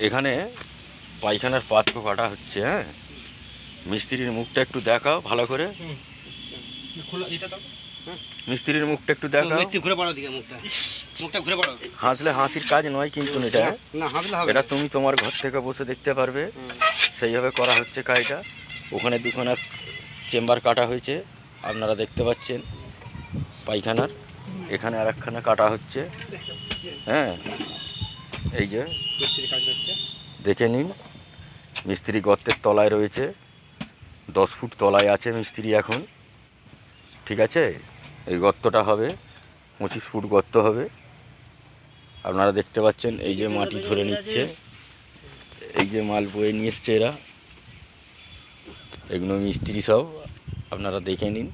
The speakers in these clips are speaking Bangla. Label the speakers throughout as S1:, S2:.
S1: এখানে পায়খানার পাত্র কাটা হচ্ছে। হ্যাঁ, মিস্ত্রির মুখটা একটু দেখাও ভালো করে। মিস্ত্রির মুখটা একটু দেখাও। হাসলে হাসির কাজ নয় কিন্তু এটা, এটা তুমি তোমার ঘর থেকে বসে দেখতে পারবে। সেইভাবে করা হচ্ছে কাজটা। ওখানে দুখানা চেম্বার কাটা হয়েছে, আপনারা দেখতে পাচ্ছেন পায়খানার। এখানে আর একখানা কাটা হচ্ছে। হ্যাঁ, এই যে দেখে নিন, মিস্ত্রি গর্তের তলায় রয়েছে। 10 ফুট তলায় আছে মিস্ত্রি এখন। ঠিক আছে, এই গর্তটা হবে 25 ফুট গর্ত হবে। আপনারা দেখতে পাচ্ছেন এই যে মাটি ধরে নিচ্ছে, এই যে মাল বয়ে নিয়ে এসছে এরা, এগুলো মিস্ত্রি সব, আপনারা দেখে নিন।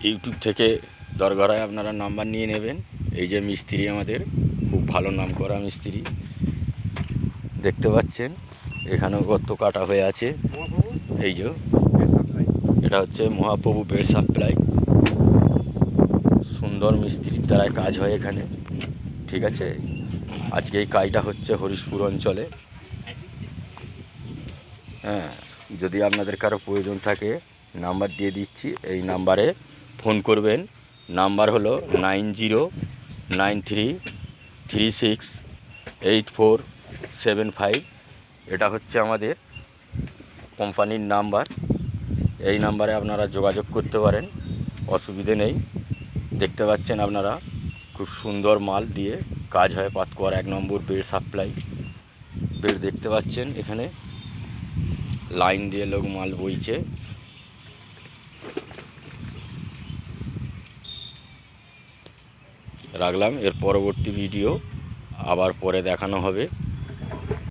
S1: ইউটিউব থেকে দরকার হয় আপনারা নাম্বার নিয়ে নেবেন। এই যে মিস্ত্রি আমাদের খুব ভালো নাম করা মিস্ত্রি, দেখতে পাচ্ছেন এখানেও গর্ত কাটা হয়ে আছে। এই যে এটা হচ্ছে মহাপ্রভু বেড সাপ্লাই, সুন্দর মিস্ত্রির দ্বারাই কাজ হয় এখানে। ঠিক আছে, আজকে এই কাজটা হচ্ছে হরিশপুর অঞ্চলে। হ্যাঁ, যদি আপনাদের কারো প্রয়োজন থাকে নাম্বার দিয়ে দিচ্ছি, এই নাম্বারে ফোন করবেন। নাম্বার হলো 9093368475। এটা হচ্ছে আমাদের কোম্পানির নাম্বার। এই নাম্বারে আপনারা যোগাযোগ করতে পারেন, অসুবিধে নেই। দেখতে পাচ্ছেন আপনারা খুব সুন্দর মাল দিয়ে কাজ হয়। পাতকুয়ার 1 নম্বর বেড সাপ্লাই বেড দেখতে পাচ্ছেন, এখানে লাইন দিয়ে লোক মাল বইছে। রাখলাম, এর পরবর্তী ভিডিও আবার পরে দেখানো হবে।